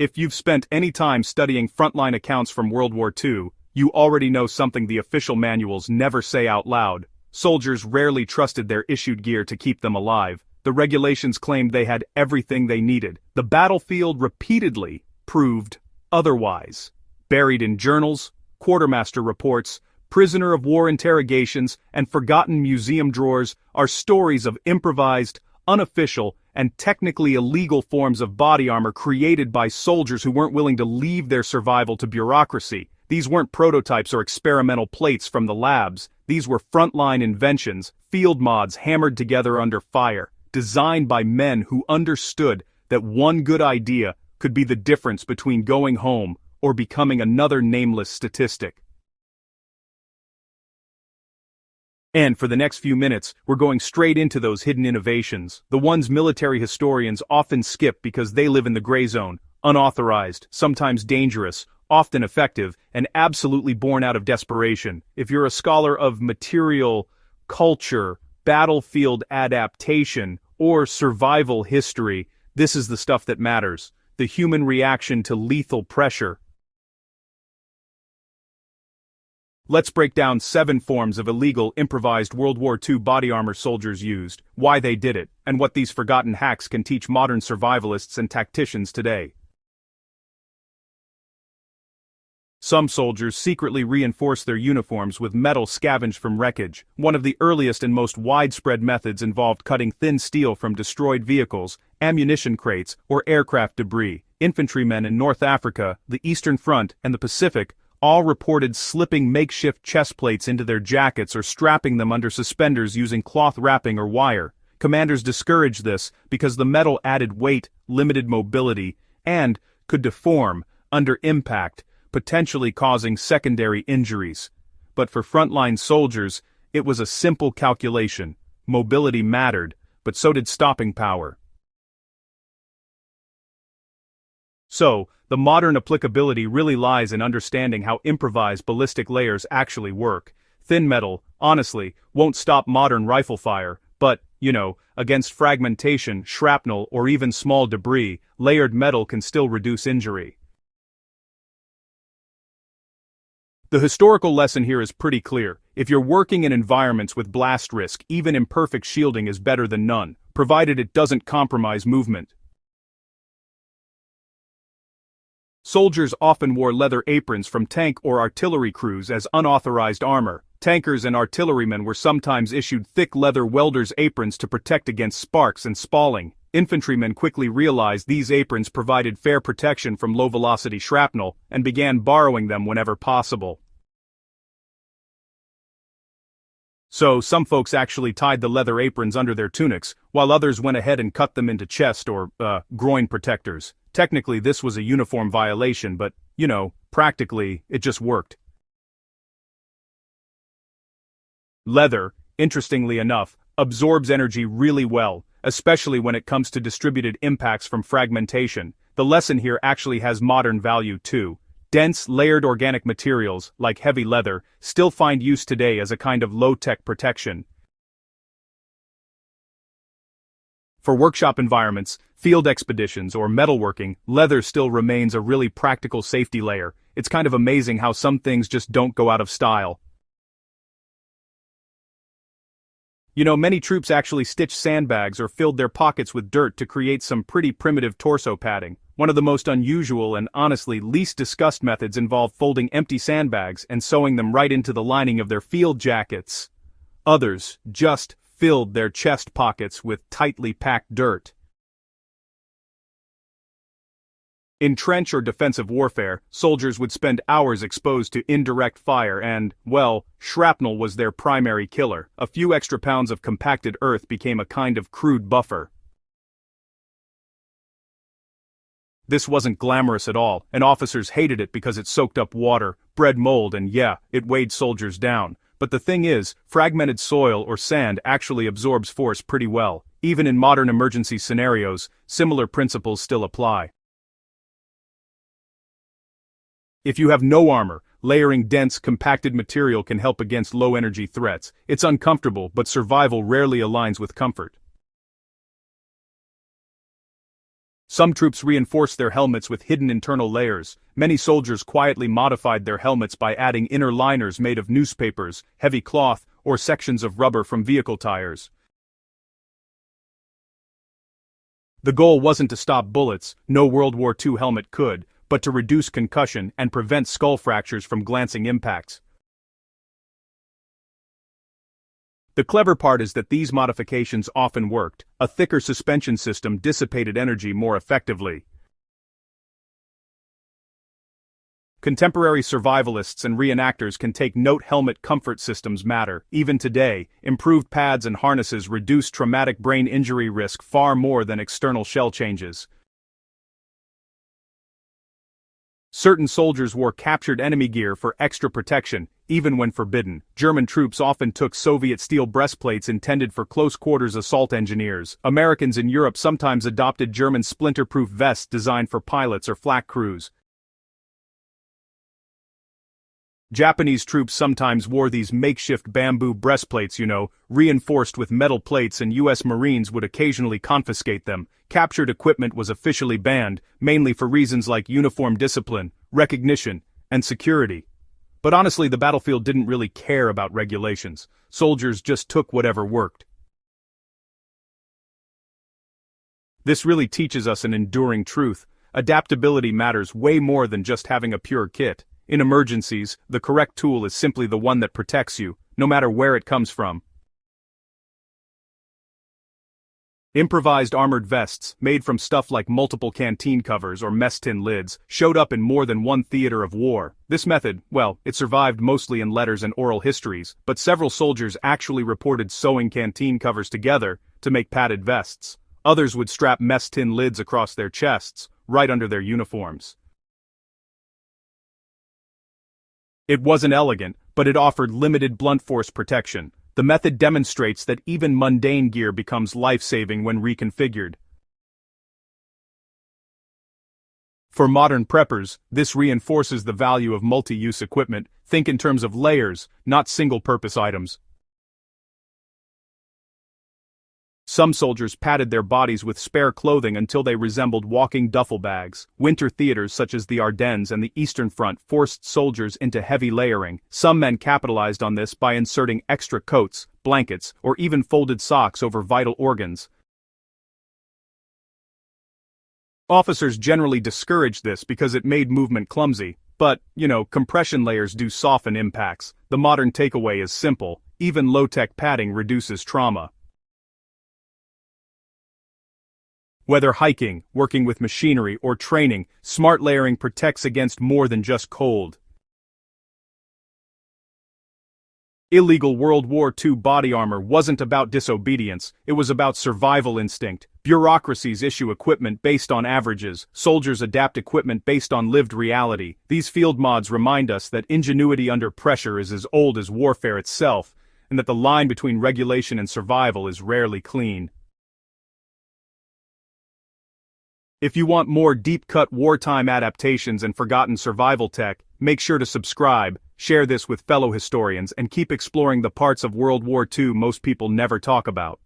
If you've spent any time studying frontline accounts from World War II, you already know something the official manuals never say out loud. Soldiers rarely trusted their issued gear to keep them alive. The regulations claimed they had everything they needed. The battlefield repeatedly proved otherwise. Buried in journals, quartermaster reports, prisoner of war interrogations, and forgotten museum drawers are stories of improvised, unofficial, and technically illegal forms of body armor created by soldiers who weren't willing to leave their survival to bureaucracy. These weren't prototypes or experimental plates from the labs. These were frontline inventions, field mods hammered together under fire, designed by men who understood that one good idea could be the difference between going home or becoming another nameless statistic. And for the next few minutes, we're going straight into those hidden innovations, the ones military historians often skip because they live in the gray zone, unauthorized, sometimes dangerous, often effective, and absolutely born out of desperation. If you're a scholar of material, culture, battlefield adaptation, or survival history, this is the stuff that matters, the human reaction to lethal pressure. Let's break down 7 forms of illegal, improvised World War II body armor soldiers used, why they did it, and what these forgotten hacks can teach modern survivalists and tacticians today. Some soldiers secretly reinforced their uniforms with metal scavenged from wreckage. One of the earliest and most widespread methods involved cutting thin steel from destroyed vehicles, ammunition crates, or aircraft debris. Infantrymen in North Africa, the Eastern Front, and the Pacific all reported slipping makeshift chest plates into their jackets or strapping them under suspenders using cloth wrapping or wire. Commanders discouraged this because the metal added weight, limited mobility, and could deform under impact, potentially causing secondary injuries. But for frontline soldiers, it was a simple calculation. Mobility mattered, but so did stopping power. So, the modern applicability really lies in understanding how improvised ballistic layers actually work. Thin metal, honestly, won't stop modern rifle fire, but, against fragmentation, shrapnel, or even small debris, layered metal can still reduce injury. The historical lesson here is pretty clear. If you're working in environments with blast risk, even imperfect shielding is better than none, provided it doesn't compromise movement. Soldiers often wore leather aprons from tank or artillery crews as unauthorized armor. Tankers and artillerymen were sometimes issued thick leather welder's aprons to protect against sparks and spalling. Infantrymen quickly realized these aprons provided fair protection from low-velocity shrapnel and began borrowing them whenever possible. So, some folks actually tied the leather aprons under their tunics, while others went ahead and cut them into chest or, groin protectors. Technically this was a uniform violation, but, practically, it just worked. Leather, interestingly enough, absorbs energy really well, especially when it comes to distributed impacts from fragmentation. The lesson here actually has modern value too. Dense, layered organic materials, like heavy leather, still find use today as a kind of low-tech protection. For workshop environments, field expeditions, or metalworking, leather still remains a really practical safety layer. It's kind of amazing how some things just don't go out of style. Many troops actually stitched sandbags or filled their pockets with dirt to create some pretty primitive torso padding. One of the most unusual and honestly least discussed methods involved folding empty sandbags and sewing them right into the lining of their field jackets. Others just filled their chest pockets with tightly packed dirt. In trench or defensive warfare, soldiers would spend hours exposed to indirect fire and, shrapnel was their primary killer. A few extra pounds of compacted earth became a kind of crude buffer. This wasn't glamorous at all, and officers hated it because it soaked up water, bred mold, and it weighed soldiers down. But the thing is, fragmented soil or sand actually absorbs force pretty well. Even in modern emergency scenarios, similar principles still apply. If you have no armor, layering dense, compacted material can help against low-energy threats. It's uncomfortable, but survival rarely aligns with comfort. Some troops reinforced their helmets with hidden internal layers. Many soldiers quietly modified their helmets by adding inner liners made of newspapers, heavy cloth, or sections of rubber from vehicle tires. The goal wasn't to stop bullets, no World War II helmet could, but to reduce concussion and prevent skull fractures from glancing impacts. The clever part is that these modifications often worked. A thicker suspension system dissipated energy more effectively. Contemporary survivalists and reenactors can take note helmet comfort systems matter. Even today, improved pads and harnesses reduce traumatic brain injury risk far more than external shell changes. Certain soldiers wore captured enemy gear for extra protection, even when forbidden. German troops often took Soviet steel breastplates intended for close-quarters assault engineers. Americans in Europe sometimes adopted German splinter-proof vests designed for pilots or flak crews. Japanese troops sometimes wore these makeshift bamboo breastplates, reinforced with metal plates, and U.S. Marines would occasionally confiscate them. Captured equipment was officially banned, mainly for reasons like uniform discipline, recognition, and security. But honestly, the battlefield didn't really care about regulations. Soldiers just took whatever worked. This really teaches us an enduring truth. Adaptability matters way more than just having a pure kit. In emergencies, the correct tool is simply the one that protects you, no matter where it comes from. Improvised armored vests, made from stuff like multiple canteen covers or mess tin lids, showed up in more than one theater of war. This method, it survived mostly in letters and oral histories, but several soldiers actually reported sewing canteen covers together to make padded vests. Others would strap mess tin lids across their chests, right under their uniforms. It wasn't elegant, but it offered limited blunt force protection. The method demonstrates that even mundane gear becomes life-saving when reconfigured. For modern preppers, this reinforces the value of multi-use equipment. Think in terms of layers, not single-purpose items. Some soldiers padded their bodies with spare clothing until they resembled walking duffel bags. Winter theaters such as the Ardennes and the Eastern Front forced soldiers into heavy layering. Some men capitalized on this by inserting extra coats, blankets, or even folded socks over vital organs. Officers generally discouraged this because it made movement clumsy. But, compression layers do soften impacts. The modern takeaway is simple: even low-tech padding reduces trauma. Whether hiking, working with machinery, or training, smart layering protects against more than just cold. Illegal World War II body armor wasn't about disobedience, it was about survival instinct. Bureaucracies issue equipment based on averages, soldiers adapt equipment based on lived reality. These field mods remind us that ingenuity under pressure is as old as warfare itself, and that the line between regulation and survival is rarely clean. If you want more deep-cut wartime adaptations and forgotten survival tech, make sure to subscribe, share this with fellow historians, and keep exploring the parts of World War II most people never talk about.